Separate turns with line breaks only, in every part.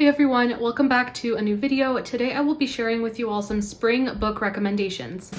Hey everyone, welcome back to a new video. Today I will be sharing with you all some spring book recommendations.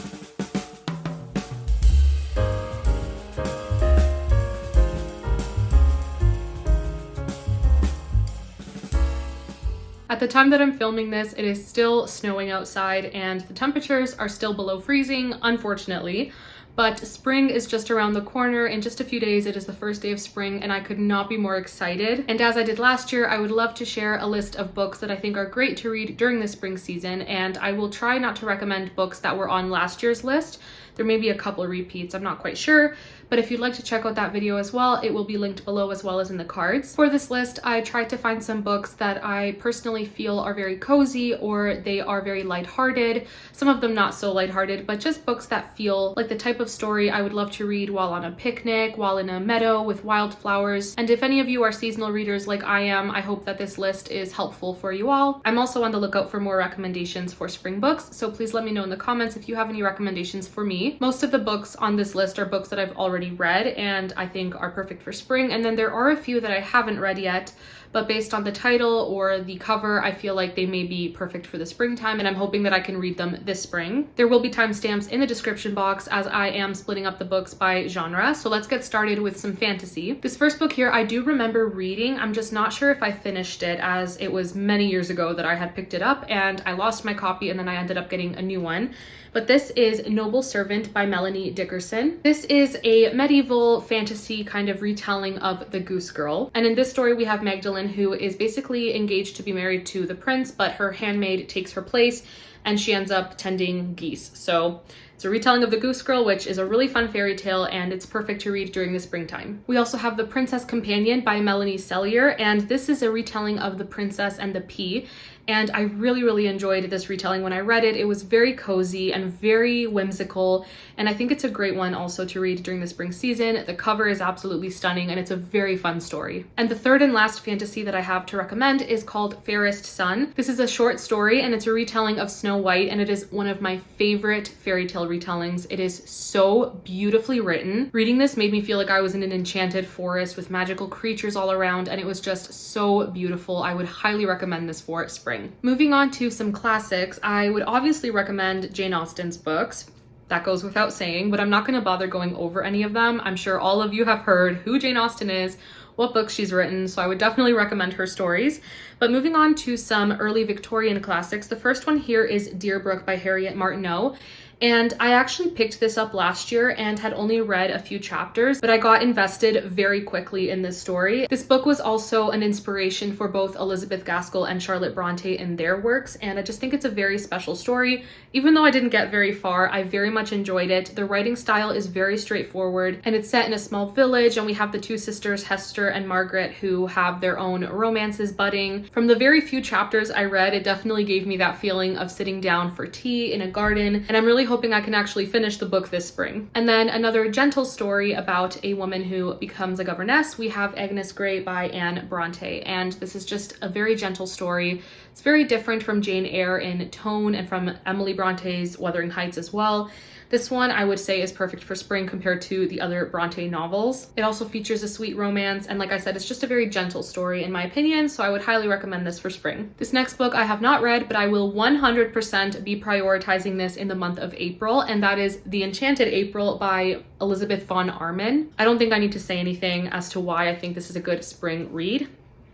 At the time that I'm filming this, it is still snowing outside and the temperatures are still below freezing, unfortunately. But spring is just around the corner. In just a few days, it is the first day of spring and I could not be more excited. And as I did last year, I would love to share a list of books that I think are great to read during the spring season. And I will try not to recommend books that were on last year's list. There may be a couple repeats, I'm not quite sure. But if you'd like to check out that video as well, it will be linked below as well as in the cards. For this list, I tried to find some books that I personally feel are very cozy or they are very lighthearted. Some of them not so lighthearted, but just books that feel like the type of story I would love to read while on a picnic, while in a meadow with wildflowers. And if any of you are seasonal readers like I am, I hope that this list is helpful for you all. I'm also on the lookout for more recommendations for spring books, so please let me know in the comments if you have any recommendations for me. Most of the books on this list are books that I've already read and I think are perfect for spring, and then there are a few that I haven't read yet, but based on the title or the cover, I feel like they may be perfect for the springtime, and I'm hoping that I can read them this spring. There will be timestamps in the description box as I am splitting up the books by genre, so let's get started with some fantasy. This first book here I do remember reading, I'm just not sure if I finished it as it was many years ago that I had picked it up and I lost my copy and then I ended up getting a new one. But this is Noble Servant by Melanie Dickerson. This is a medieval fantasy kind of retelling of The Goose Girl. And in this story, we have Magdalene, who is basically engaged to be married to the prince, but her handmaid takes her place and she ends up tending geese. So it's a retelling of The Goose Girl, which is a really fun fairy tale and it's perfect to read during the springtime. We also have The Princess Companion by Melanie Sellier, and this is a retelling of The Princess and the Pea. And I really enjoyed this retelling when I read it. It was very cozy and very whimsical, and I think it's a great one also to read during the spring season. The cover is absolutely stunning and it's a very fun story. And the third and last fantasy that I have to recommend is called Fairest Sun. This is a short story and it's a retelling of Snow White, and it is one of my favorite fairy tale retellings. It is so beautifully written. Reading this made me feel like I was in an enchanted forest with magical creatures all around, and it was just so beautiful. I would highly recommend this for spring. Moving on to some classics, I would obviously recommend Jane Austen's books. That goes without saying, but I'm not going to bother going over any of them. I'm sure all of you have heard who Jane Austen is, what books she's written, so I would definitely recommend her stories. But moving on to some early Victorian classics, the first one here is Deerbrook by Harriet Martineau. And I actually picked this up last year and had only read a few chapters, but I got invested very quickly in this story. This book was also an inspiration for both Elizabeth Gaskell and Charlotte Bronte in their works, and I just think it's a very special story. Even though I didn't get very far, I very much enjoyed it. The writing style is very straightforward, and it's set in a small village, and we have the two sisters, Hester and Margaret, who have their own romances budding. From the very few chapters I read, it definitely gave me that feeling of sitting down for tea in a garden, and I'm really hoping I can actually finish the book this spring. And then another gentle story about a woman who becomes a governess. We have Agnes Grey by Anne Bronte, and this is just a very gentle story. It's very different from Jane Eyre in tone and from Emily Bronte's Wuthering Heights as well. This one I would say is perfect for spring compared to the other Bronte novels. It also features a sweet romance, and like I said, it's just a very gentle story in my opinion, so I would highly recommend this for spring. This next book I have not read, but I will 100% be prioritizing this in the month of April, and that is The Enchanted April by Elizabeth von Arman. I don't think I need to say anything as to why I think this is a good spring read.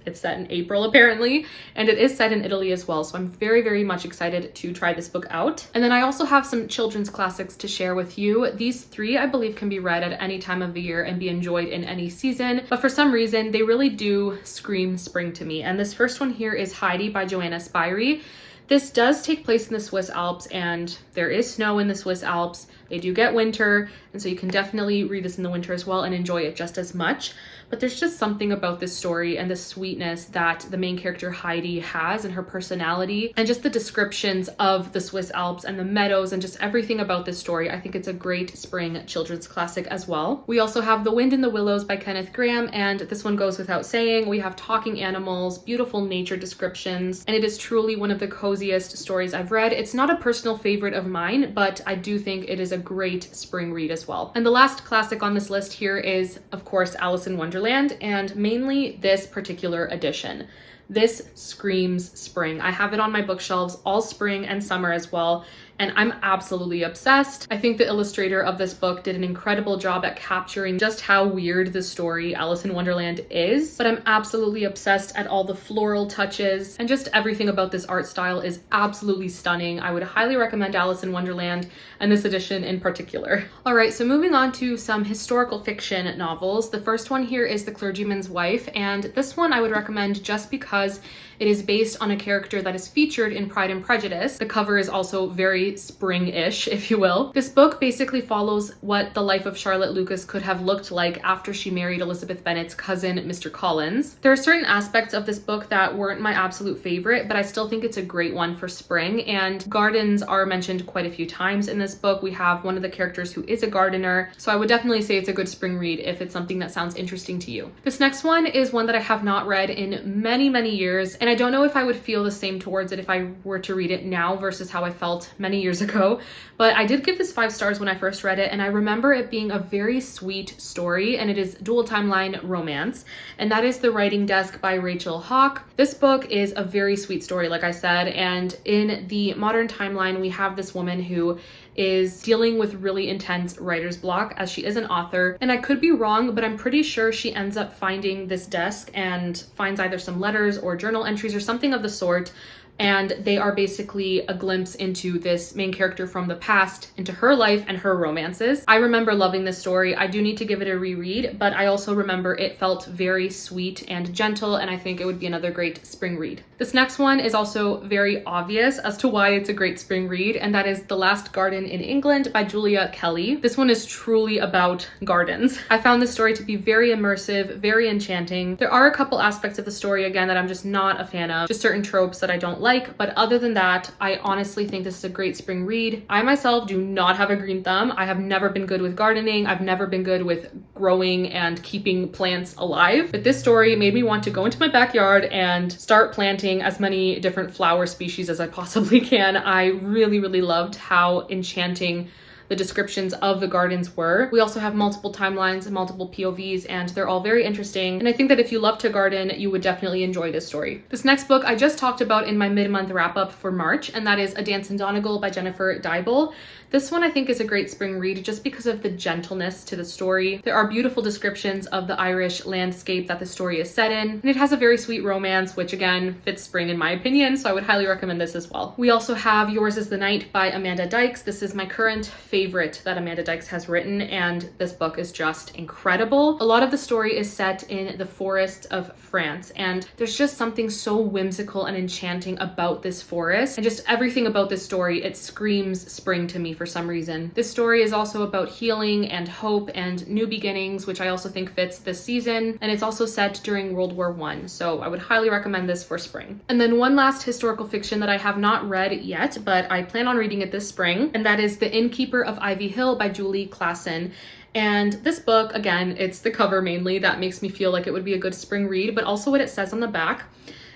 It's set in April apparently, and it is set in Italy as well, so I'm very much excited to try this book out. And then I also have some children's classics to share with you. These three I believe can be read at any time of the year and be enjoyed in any season, but for some reason they really do scream spring to me. And this first one here is Heidi by Joanna Spyri. This does take place in the Swiss Alps, and there is snow in the Swiss Alps. They do get winter, and so you can definitely read this in the winter as well and enjoy it just as much. But there's just something about this story and the sweetness that the main character Heidi has and her personality, and just the descriptions of the Swiss Alps and the meadows and just everything about this story. I think it's a great spring children's classic as well. We also have The Wind in the Willows by Kenneth Grahame, and this one goes without saying. We have talking animals, beautiful nature descriptions, and it is truly one of the coziest stories I've read. It's not a personal favorite of mine, but I do think it is a great spring read as well. And the last classic on this list here is, of course, Alice in Wonderland, and mainly this particular edition. This screams spring. I have it on my bookshelves all spring and summer as well, and I'm absolutely obsessed. I think the illustrator of this book did an incredible job at capturing just how weird the story Alice in Wonderland is, but I'm absolutely obsessed at all the floral touches, and just everything about this art style is absolutely stunning. I would highly recommend Alice in Wonderland, and this edition in particular. All right, so moving on to some historical fiction novels. The first one here is The Clergyman's Wife, and this one I would recommend just because it is based on a character that is featured in Pride and Prejudice. The cover is also very spring-ish, if you will. This book basically follows what the life of Charlotte Lucas could have looked like after she married Elizabeth Bennet's cousin, Mr. Collins. There are certain aspects of this book that weren't my absolute favorite, but I still think it's a great one for spring, and gardens are mentioned quite a few times in this book. We have one of the characters who is a gardener, so I would definitely say it's a good spring read if it's something that sounds interesting to you. This next one is one that I have not read in many, many years, and I don't know if I would feel the same towards it if I were to read it now versus how I felt many years ago, but I did give this 5 stars when I first read it, and I remember it being a very sweet story, and it is dual timeline romance, and that is The Writing Desk by Rachel Hawke. This book is a very sweet story, like I said, and in the modern timeline, we have this woman who is dealing with really intense writer's block as she is an author. And I could be wrong, but I'm pretty sure she ends up finding this desk and finds either some letters or journal entries or something of the sort. And they are basically a glimpse into this main character from the past, into her life and her romances. I remember loving this story. I do need to give it a reread, but I also remember it felt very sweet and gentle, and I think it would be another great spring read. This next one is also very obvious as to why it's a great spring read, and that is The Last Garden in England by Julia Kelly. This one is truly about gardens. I found this story to be very immersive, very enchanting. There are a couple aspects of the story, again, that I'm just not a fan of, just certain tropes that I don't like, but other than that, I honestly think this is a great spring read. I myself do not have a green thumb. I have never been good with gardening. I've never been good with growing and keeping plants alive, but this story made me want to go into my backyard and start planting as many different flower species as I possibly can. I really, really loved how enchanting the descriptions of the gardens were. We also have multiple timelines and multiple POVs, and they're all very interesting. And I think that if you love to garden, you would definitely enjoy this story. This next book I just talked about in my mid-month wrap-up for March, and that is A Dance in Donegal by Jennifer Dybel. This one I think is a great spring read just because of the gentleness to the story. There are beautiful descriptions of the Irish landscape that the story is set in, and it has a very sweet romance, which again fits spring in my opinion, so I would highly recommend this as well. We also have Yours is the Night by Amanda Dykes. This is my current favorite that Amanda Dykes has written, and this book is just incredible. A lot of the story is set in the forests of France, and there's just something so whimsical and enchanting about this forest, and just everything about this story, it screams spring to me for some reason. This story is also about healing and hope and new beginnings, which I also think fits this season, and it's also set during World War I, so I would highly recommend this for spring. And then one last historical fiction that I have not read yet, but I plan on reading it this spring, and that is The Innkeeper of Ivy Hill by Julie Klassen. And this book, again, it's the cover mainly that makes me feel like it would be a good spring read, but also what it says on the back.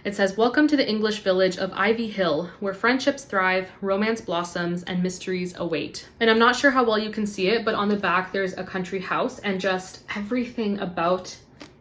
It says, "Welcome to the English village of Ivy Hill, where friendships thrive, romance blossoms, and mysteries await." And I'm not sure how well you can see it, but on the back there's a country house, and just everything about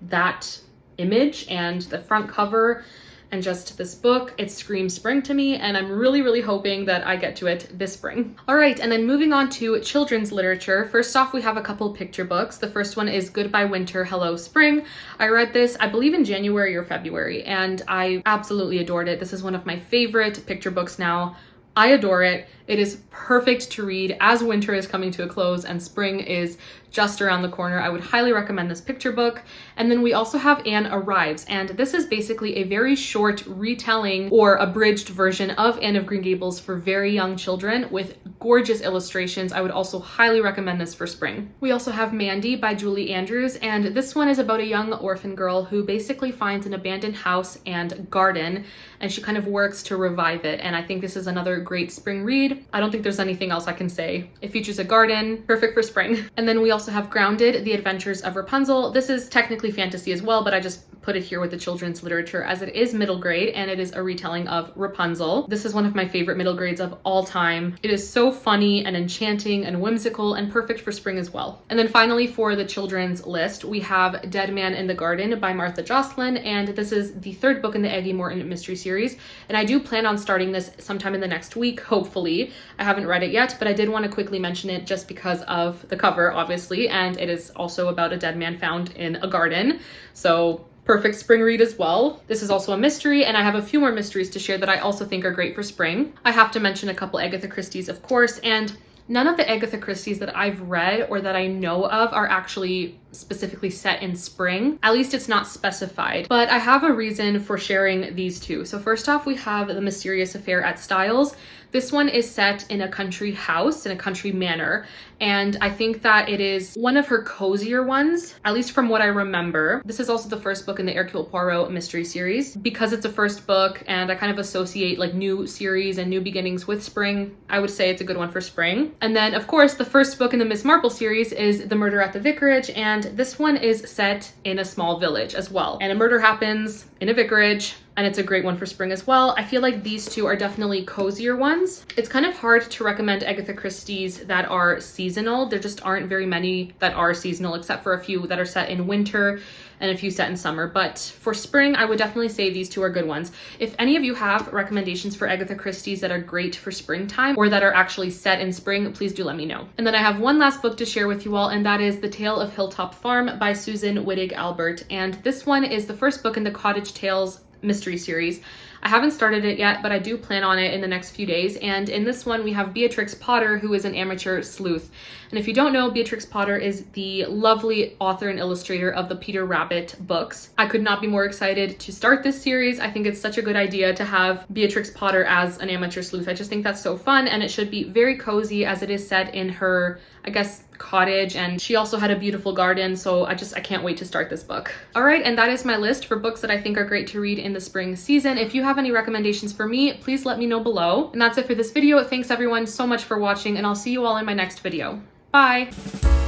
that image and the front cover and just this book, it screams spring to me, and I'm really, really hoping that I get to it this spring. All right, and then moving on to children's literature. First off, we have a couple picture books. The first one is Goodbye Winter, Hello Spring. I read this, I believe in January or February, and I absolutely adored it. This is one of my favorite picture books now. I adore it. It is perfect to read as winter is coming to a close and spring is just around the corner. I would highly recommend this picture book. And then we also have Anne Arrives, and this is basically a very short retelling or abridged version of Anne of Green Gables for very young children with gorgeous illustrations. I would also highly recommend this for spring. We also have Mandy by Julie Andrews, and this one is about a young orphan girl who basically finds an abandoned house and garden, and she kind of works to revive it. And I think this is another great spring read. I don't think there's anything else I can say. It features a garden, perfect for spring. And then we also have Grounded, The Adventures of Rapunzel. This is technically fantasy as well, but I just put it here with the children's literature as it is middle grade and it is a retelling of Rapunzel. This is one of my favorite middle grades of all time. It is so funny and enchanting and whimsical and perfect for spring as well. And then finally for the children's list, we have Dead Man in the Garden by Martha Jocelyn, and this is the third book in the Aggie Morton mystery series. And I do plan on starting this sometime in the next week, hopefully. I haven't read it yet, but I did want to quickly mention it just because of the cover, obviously, and it is also about a dead man found in a garden. So perfect spring read as well. This is also a mystery, and I have a few more mysteries to share that I also think are great for spring. I have to mention a couple Agatha Christie's, of course, and none of the Agatha Christie's that I've read or that I know of are actually specifically set in spring. At least it's not specified, but I have a reason for sharing these two. So first off, we have The Mysterious Affair at Styles. This one is set in a country house, in a country manor, and I think that it is one of her cozier ones, at least from what I remember. This is also the first book in the Hercule Poirot mystery series. Because it's a first book and I kind of associate like new series and new beginnings with spring, I would say it's a good one for spring. And then of course, the first book in the Miss Marple series is The Murder at the Vicarage, and this one is set in a small village as well. And a murder happens in a vicarage, and it's a great one for spring as well. I feel like these two are definitely cozier ones. It's kind of hard to recommend Agatha Christie's that are seasonal. There just aren't very many that are seasonal, except for a few that are set in winter and a few set in summer. But for spring, I would definitely say these two are good ones. If any of you have recommendations for Agatha Christie's that are great for springtime or that are actually set in spring, please do let me know. And then I have one last book to share with you all, and that is The Tale of Hilltop Farm by Susan Wittig Albert. And this one is the first book in the Cottage Tales mystery series. I haven't started it yet, but I do plan on it in the next few days. And in this one, we have Beatrix Potter, who is an amateur sleuth. And if you don't know, Beatrix Potter is the lovely author and illustrator of the Peter Rabbit books. I could not be more excited to start this series. I think it's such a good idea to have Beatrix Potter as an amateur sleuth. I just think that's so fun, and it should be very cozy as it is set in her, I guess, cottage, and she also had a beautiful garden, so I can't wait to start this book. All right, and that is my list for books that I think are great to read in the spring season. If you have any recommendations for me, please let me know below. And that's it for this video. Thanks everyone so much for watching, and I'll see you all in my next video. Bye!